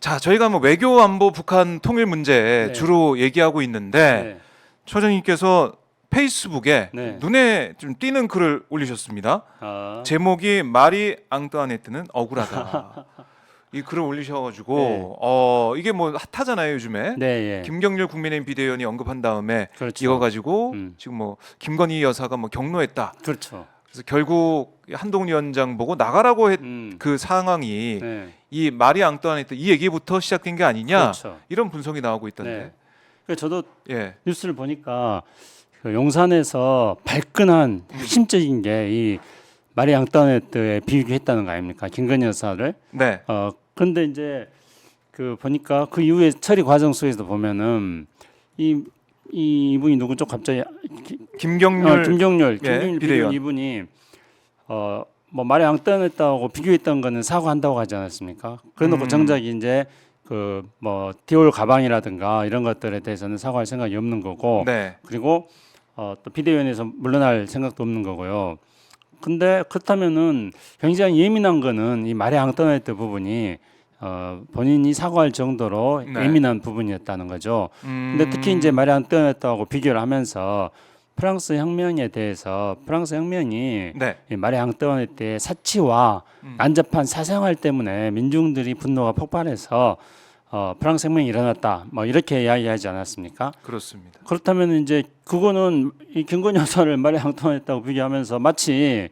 자, 저희가 뭐 외교 안보 북한 통일 문제 네. 주로 얘기하고 있는데 네. 처장님께서 페이스북에 네. 눈에 좀 띄는 글을 올리셨습니다. 아, 제목이 마리 앙뚜아네트는 억울하다. 이 글을 올리셔가지고 이게 뭐 핫하잖아요 요즘에. 네, 예. 김경률 국민의힘 비대위원이 언급한 다음에 그렇죠. 이거 가지고 음. 지금 뭐 김건희 여사가 뭐 경로했다. 그렇죠. 그래서 결국 한동훈 위원장 보고 나가라고 했 음. 그 상황이 네. 이 마리 앙뚜아네트 이 얘기부터 시작된 게 아니냐 그렇죠. 이런 분석이 나오고 있던데. 네. 그래서 저도 예. 뉴스를 보니까 그 용산에서 발끈한 핵심적인 게 이 마리 앙뚜아네트에 비유했다는 거 아닙니까? 김건희 여사를. 네. 그런데 이제 그 보니까 그 이후에 처리 과정 속에서 보면은 이분이 누구죠? 갑자기 김경률 김경률 비대위원. 비대위원 이분이 뭐 마리 앙뚜아네트하고 비교했던 거는 사과한다고 하지 않았습니까? 그래놓고 정작 이제 그 뭐 디올 가방이라든가 이런 것들에 대해서는 사과할 생각이 없는 거고, 네. 그리고 또 비대위원회에서 물러날 생각도 없는 거고요. 근데 그렇다면은 굉장히 예민한 거는 이 마리 앙뚜아네트 부분이 본인이 사과할 정도로 네. 예민한 부분이었다는 거죠. 근데 특히 이제 마리 앙뚜아네트하고 비교를 하면서 프랑스 혁명에 대해서 프랑스 혁명이 네. 이 마리 앙뚜아네트의 사치와 난잡한 사생활 때문에 민중들이 분노가 폭발해서 프랑스 혁명이 일어났다. 뭐 이렇게 이야기하지 않았습니까? 그렇습니다. 그렇다면 이제 그거는 이 김건희 여사를 마리 앙뚜아네트하고 비교하면서 마치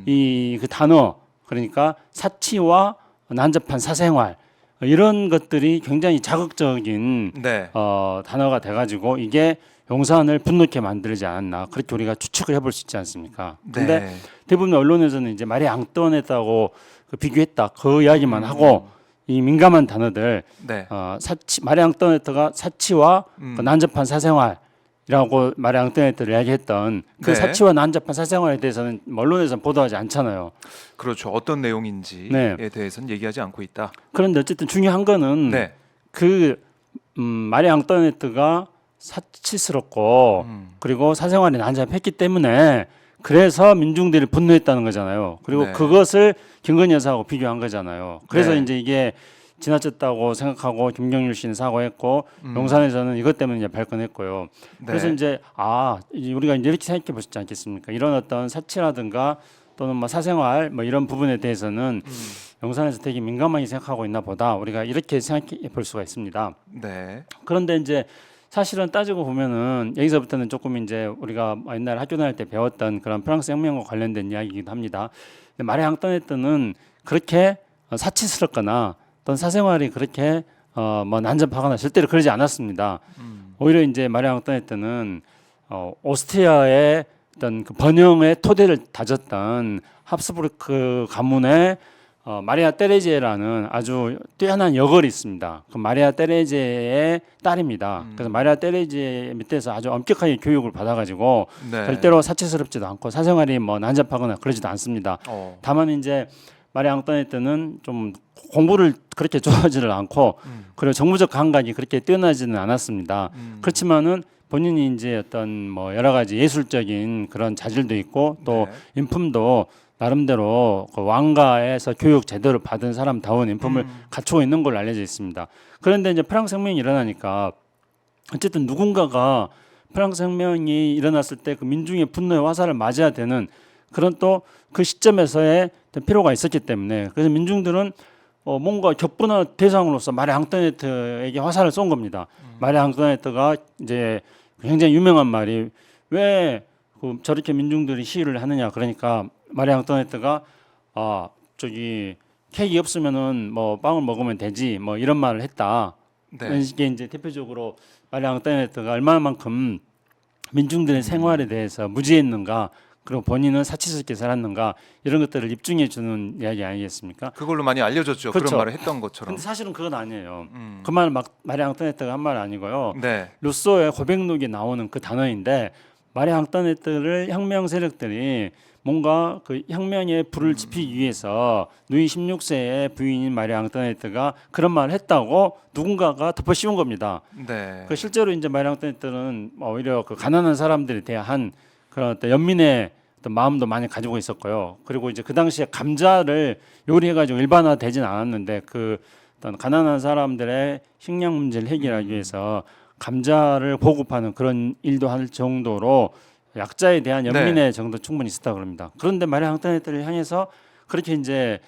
이 그 단어, 그러니까 사치와 난잡한 사생활 이런 것들이 굉장히 자극적인 네. 단어가 돼가지고 이게 용산을 분노케 만들지 않았나, 그렇게 우리가 추측을 해볼 수 있지 않습니까? 근데 네. 대부분 언론에서는 이제 마리 앙뚜아네트하고 그 비교했다 그 이야기만 하고 이 민감한 단어들 네. 사치, 마리 앙뚜아네트가 사치와 그 난잡한 사생활이라고 마리 앙뚜아네트를 이야기했던 그 네. 사치와 난잡한 사생활에 대해서는 언론에서는 보도하지 않잖아요. 그렇죠. 어떤 내용인지에 네. 대해서는 얘기하지 않고 있다. 그런데 어쨌든 중요한 거는 네. 그 마리 앙뚜아네트가 사치스럽고 그리고 사생활이 난잡했기 때문에 그래서 민중들이 분노했다는 거잖아요. 그리고 네. 그것을 김건희 여사하고 비교한 거잖아요. 그래서 네. 이제 이게 지나쳤다고 생각하고 김경률 씨는 사과했고 용산에서는 이것 때문에 이제 발끈했고요. 네. 그래서 이제 이제 우리가 이제 이렇게 생각해 보시지 않겠습니까? 이런 어떤 사치라든가 또는 뭐 사생활 뭐 이런 부분에 대해서는 용산에서 되게 민감하게 생각하고 있나 보다, 우리가 이렇게 생각해 볼 수가 있습니다. 네. 그런데 이제 사실은 따지고 보면은 여기서부터는 조금 이제 우리가 옛날 학교 다닐 때 배웠던 그런 프랑스 혁명과 관련된 이야기이기도 합니다. 근데 마리 앙뚜아네트는 그렇게 사치스럽거나 또는 사생활이 그렇게 뭐 난잡하거나 절대로 그러지 않았습니다. 오히려 이제 마리 앙뚜아네트는 오스트리아의 어떤 그 번영의 토대를 다졌던 합스부르크 가문의 마리아 테레제라는 아주 뛰어난 여걸이 있습니다. 그 마리아 테레제의 딸입니다. 그래서 마리아 테레제 밑에서 아주 엄격하게 교육을 받아가지고 네. 절대로 사치스럽지도 않고 사생활이 뭐 난잡하거나 그러지도 않습니다. 다만 이제 마리 앙뚜아네트는 좀 공부를 그렇게 좋아하지를 않고 그리고 정무적 감각이 그렇게 뛰어나지는 않았습니다. 그렇지만은 본인이 이제 어떤 뭐 여러 가지 예술적인 그런 자질도 있고 또 네. 인품도 나름대로 그 왕가에서 교육 제대로 받은 사람다운 인품을 갖추고 있는 걸로 알려져 있습니다. 그런데 이제 프랑스 혁명이 일어나니까 어쨌든 누군가가 프랑스 혁명이 일어났을 때 그 민중의 분노의 화살을 맞아야 되는 그런 또 그 시점에서의 필요가 있었기 때문에, 그래서 민중들은 뭔가 격분한 대상으로서 마리 앙뚜아네트에게 화살을 쏜 겁니다. 마리 앙뚜아네트가 이제 굉장히 유명한 말이 왜 저렇게 민중들이 시위를 하느냐, 그러니까 마리 앙뚜아네트가 저기 케이크 없으면은 뭐 빵을 먹으면 되지 뭐 이런 말을 했다. 네. 이게 이제 대표적으로 마리 앙뚜아네트가 얼마만큼 민중들의 생활에 대해서 무지했는가, 그리고 본인은 사치스럽게 살았는가, 이런 것들을 입증해 주는 이야기 아니겠습니까? 그걸로 많이 알려졌죠. 그렇죠. 그런 말을 했던 것처럼. 근데 사실은 그건 아니에요. 그 말은 막 마리 앙뚜아네트가 한 말 아니고요. 네. 루소의 고백록에 나오는 그 단어인데, 마리 앙뚜아네트를 het명 세력들이 뭔가 그 혁명에 불을 지피기 위해서 누이 16세의 부인인 마리 앙뚜아네트가 그런 말을 했다고 누군가가 덮어 씌운 겁니다. 네. 그 실제로 이제 마리 앙뚜아네트는 오히려 그 가난한 사람들에 대한 그런 어떤 연민의 어떤 마음도 많이 가지고 있었고요. 그리고 이제 그 당시에 감자를 요리해가지고 일반화되진 않았는데 그 어떤 가난한 사람들의 식량 문제를 해결하기 위해서 감자를 보급하는 그런 일도 할 정도로 약자에 대한 연민의 정도 충분히 있었다 그럽니다. 그런데 마리 앙뚜아네트를 향해서 그렇게 이제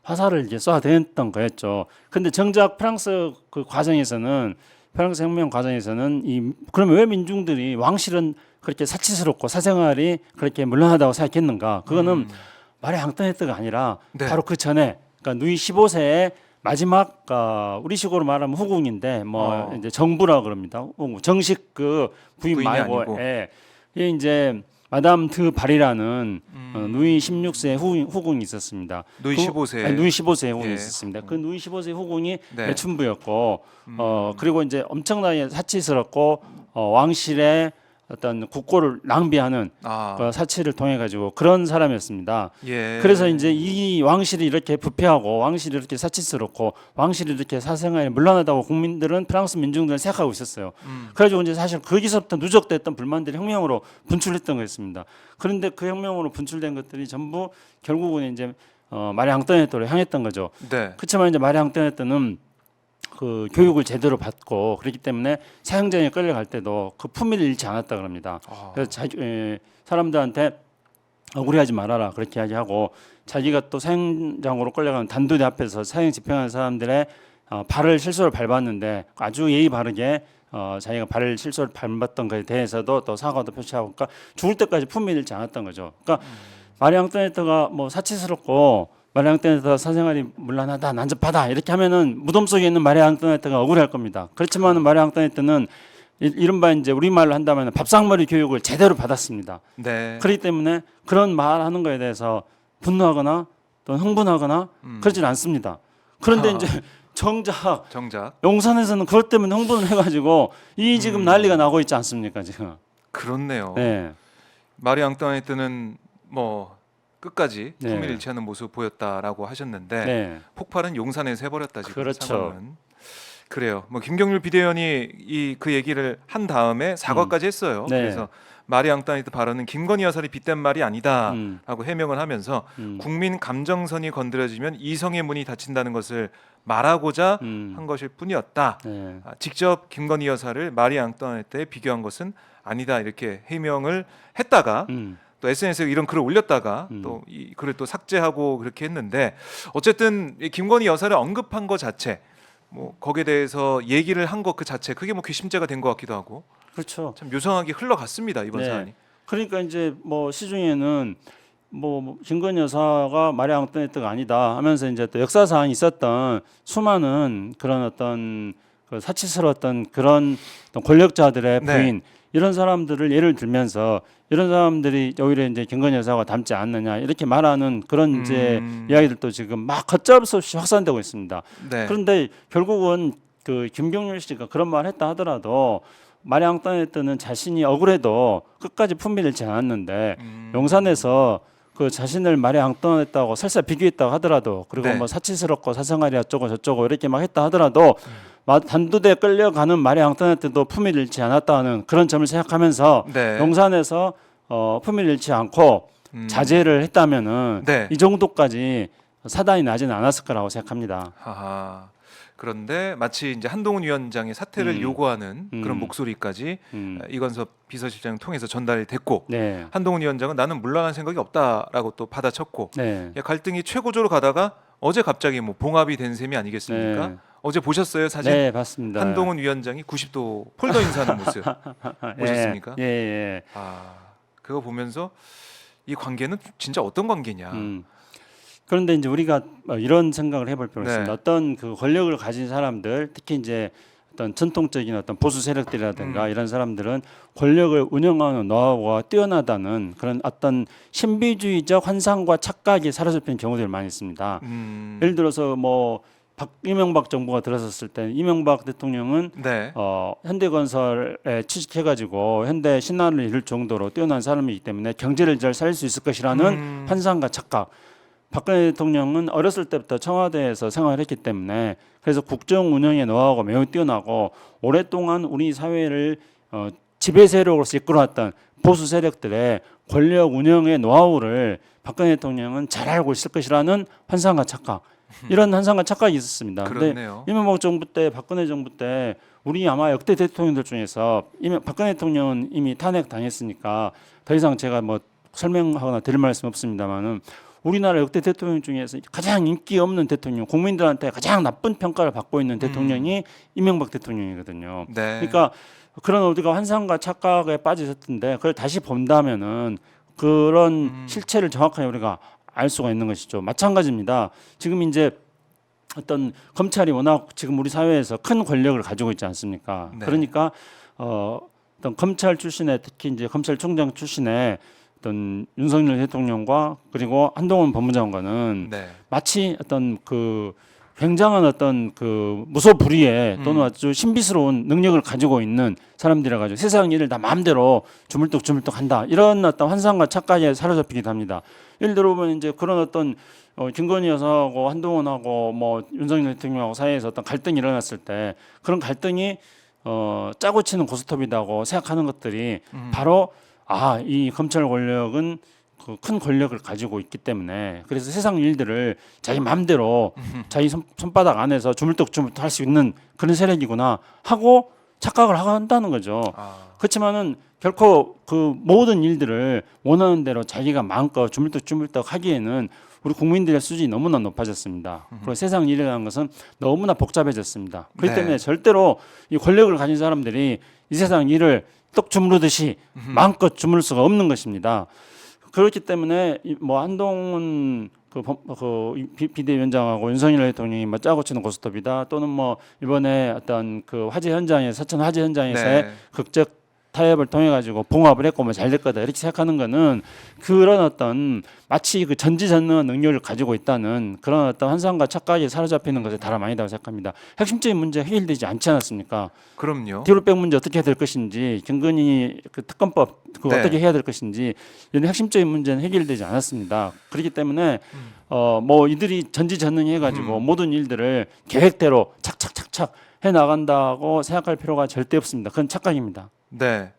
화살을 이제 쏘아대었던 거였죠. 근데 정작 프랑스 그 과정에서는 프랑스 혁명 과정에서는 그러면 왜 민중들이 왕실은 그렇게 사치스럽고 사생활이 그렇게 물렁하다고 생각했는가? 그거는 마리 앙뚜아네트가 아니라 네. 바로 그 전에 그러니까 루이 15세의 마지막 우리식으로 말하면 후궁인데 뭐 이제 정부라 그럽니다. 정식 그 부인 부인이 말고 아니고. 이게 이제 마담 드 바리라는 루이 16세 후궁이 있었습니다. 루이 15세. 루이 15세 후궁이 예. 있었습니다. 그 루이 15세 후궁이 네. 매춘부였고 그리고 이제 엄청나게 사치스럽고 왕실의 어떤 국고를 낭비하는 그 사치를 통해 가지고 그런 사람이었습니다. 예. 그래서 이제 이 왕실이 이렇게 부패하고 왕실이 이렇게 사치스럽고 왕실이 이렇게 사생활이 물러나다고 국민들은 프랑스 민중들은 생각하고 있었어요. 그래가지고 이제 사실 거기서부터 누적됐던 불만들이 혁명으로 분출했던 거였습니다. 그런데 그 혁명으로 분출된 것들이 전부 결국은 이제 마리 앙뚜아네트로 향했던 거죠. 네. 그렇지만 이제 마리 앙뚜아네트는 그 교육을 제대로 받고 그렇기 때문에 사형장에 끌려갈 때도 그 품위를 잃지 않았다 그럽니다. 그래서 사람들한테 억울해하지 말아라 그렇게 이야기하고 자기가 또 사형장으로 끌려가는 단두대 앞에서 사형 집행하는 사람들의 발을 실수로 밟았는데 아주 예의 바르게 자기가 발을 실수로 밟았던 것에 대해서도 또 사과도 표시하고 그러니까 죽을 때까지 품위를 잃지 않았던 거죠. 그러니까 마리 앙뚜아네트가 뭐 사치스럽고 마리 앙뚜아네트가 사생활이 문란하다, 난잡하다 이렇게 하면은 무덤 속에 있는 마리 앙뚜아네트가 억울할 겁니다. 그렇지만 마리 앙뚜아네트는 이른바 이제 우리말로 한다면 밥상머리 교육을 제대로 받았습니다. 네. 그렇기 때문에 그런 말하는 거에 대해서 분노하거나 또 흥분하거나 그러지는 않습니다. 그런데 이제 정작 용산에서는 그것 때문에 흥분을 해가지고 이 지금 난리가 나고 있지 않습니까 지금? 그렇네요. 네. 마리 앙뚜아네트는 뭐 끝까지 네. 품위를 잃지 않는 모습을 보였다라고 하셨는데 네. 폭발은 용산에서 해버렸다 지금. 그렇죠. 상황은. 그래요. 뭐 김경률 비대위원이 그 얘기를 한 다음에 사과까지 했어요. 네. 그래서 마리 앙뚜아네트 발언은 김건희 여사를 빗댄 말이 아니다라고 해명을 하면서 국민 감정선이 건드려지면 이성의 문이 닫힌다는 것을 말하고자 한 것일 뿐이었다. 네. 직접 김건희 여사를 마리 앙뚜아네트에 비교한 것은 아니다 이렇게 해명을 했다가 또 SNS에 이런 글을 올렸다가 또 이 글을 또 삭제하고 그렇게 했는데 어쨌든 이 김건희 여사를 언급한 것 자체 뭐 거기에 대해서 얘기를 한 것 그 자체 그게 뭐 괘씸죄가 된 것 같기도 하고 그렇죠. 참 요상하게 흘러갔습니다 이번 네. 사안이. 그러니까 이제 뭐 시중에는 뭐 김건희 여사가 마리 앙뚜아네트가 아니다 하면서 이제 또 역사상 있었던 수많은 그런 어떤 그 사치스러웠던 그런 어떤 권력자들의 부인 이런 사람들을 예를 들면서 이런 사람들이 오히려 이제 김건희 여사가 닮지 않느냐 이렇게 말하는 그런 이제 이야기들도 지금 막 걷잡을 수 없이 확산되고 있습니다. 네. 그런데 결국은 그 김경률 씨가 그런 말을 했다 하더라도 마리 앙뚜아네트는 자신이 억울해도 끝까지 품위를 잃지 않았는데 용산에서 그 자신을 마리 앙뚜아네트하고 설사 비교했다고 하더라도 그리고 뭐 사치스럽고 사생활이 어쩌고 저쩌고 이렇게 막 했다 하더라도 단두대에 끌려가는 마리 앙뚜아네트도 품위를 잃지 않았다는 그런 점을 생각하면서 용산에서 품위를 잃지 않고 자제를 했다면은 이 정도까지 사단이 나지는 않았을 거라고 생각합니다. 하하. 그런데 마치 이제 한동훈 위원장의 사퇴를 요구하는 그런 목소리까지 이건섭 비서실장을 통해서 전달이 됐고 한동훈 위원장은 나는 물러날 생각이 없다라고 또 받아쳤고 갈등이 최고조로 가다가 어제 갑자기 뭐 봉합이 된 셈이 아니겠습니까? 어제 보셨어요 사진? 네, 봤습니다. 한동훈 위원장이 90도 폴더 인사하는 모습 보셨습니까? 예. 그거 보면서 이 관계는 진짜 어떤 관계냐? 그런데 이제 우리가 이런 생각을 해볼 필요가 있습니다. 어떤 그 권력을 가진 사람들, 특히 이제 어떤 전통적인 어떤 보수 세력들이라든가 이런 사람들은 권력을 운영하는 노하우가 뛰어나다는 그런 어떤 신비주의적 환상과 착각이 사로잡힌 경우들이 많이 있습니다. 예를 들어서 뭐 이명박 정부가 들어섰을 때 이명박 대통령은 현대건설에 취직해가지고 현대 신화를 이룰 정도로 뛰어난 사람이기 때문에 경제를 잘 살릴 수 있을 것이라는 환상과 착각. 박근혜 대통령은 어렸을 때부터 청와대에서 생활했기 때문에 그래서 국정 운영의 노하우가 매우 뛰어나고 오랫동안 우리 사회를 지배 세력으로서 이끌어왔던 보수 세력들의 권력 운영의 노하우를 박근혜 대통령은 잘 알고 있을 것이라는 환상과 착각. 이런 환상과 착각이 있었습니다. 그렇네요. 근데 이명박 정부 때, 박근혜 정부 때 우리 아마 역대 대통령들 중에서 박근혜 대통령은 이미 탄핵 당했으니까 더 이상 제가 뭐 설명하거나 드릴 말씀 없습니다만은 우리나라 역대 대통령 중에서 가장 인기 없는 대통령, 국민들한테 가장 나쁜 평가를 받고 있는 대통령이 이명박 대통령이거든요. 네. 그러니까 그런 우리가 환상과 착각에 빠졌었는데 그걸 다시 본다면은 그런 실체를 정확하게 우리가 알 수가 있는 것이죠. 마찬가지입니다. 지금 이제 어떤 검찰이 워낙 지금 우리 사회에서 큰 권력을 가지고 있지 않습니까? 네. 그러니까 어떤 검찰 출신의 특히 이제 검찰총장 출신의 어떤 윤석열 대통령과 그리고 한동훈 법무장관은 네. 마치 어떤 그 굉장한 어떤 그 무소불위의 또는 아주 신비스러운 능력을 가지고 있는 사람들이라 가지고 세상 일을 다 마음대로 주물뚝주물뚝 한다 이런 어떤 환상과 착각에 사로잡히기도 합니다. 예를 들어보면 이제 그런 어떤 김건희 여사하고 한동훈하고 뭐 윤석열 대통령하고 사이에서 어떤 갈등이 일어났을 때 그런 갈등이 짜고 치는 고스톱이라고 생각하는 것들이 바로 이 검찰 권력은 그 큰 권력을 가지고 있기 때문에 그래서 세상 일들을 자기 마음대로 자기 손바닥 안에서 주물떡주물떡 할 수 있는 그런 세력이구나 하고 착각을 한다는 거죠. 그렇지만은 결코 그 모든 일들을 원하는 대로 자기가 마음껏 주물떡주물떡 하기에는 우리 국민들의 수준이 너무나 높아졌습니다. 그리고 세상 일이라는 것은 너무나 복잡해졌습니다. 그렇기 때문에 절대로 이 권력을 가진 사람들이 이 세상 일을 떡 주무르듯이 마음껏 주무를 수가 없는 것입니다. 그렇기 때문에 뭐 한동훈 비대위원장하고 윤석열 대통령이 뭐 짜고 치는 고스톱이다 또는 뭐 이번에 어떤 그 화재 현장에 사천 화재 현장에서의 극적 타협을 통해 가지고 봉합을 했고 뭐 잘 될 거다 이렇게 생각하는 거는 그런 어떤 마치 그 전지전능한 능력을 가지고 있다는 그런 어떤 환상과 착각에 사로잡히는 것에 달함 아니다고 생각합니다. 핵심적인 문제 해결되지 않지 않았습니까? 그럼요. 뒤로백 문제 어떻게 해야 될 것인지 김건희 그 특검법 그거 어떻게 해야 될 것인지 이런 핵심적인 문제는 해결되지 않았습니다. 그렇기 때문에 뭐 이들이 전지전능해 가지고 모든 일들을 계획대로 착착착착 해 나간다고 생각할 필요가 절대 없습니다. 그건 착각입니다. 네.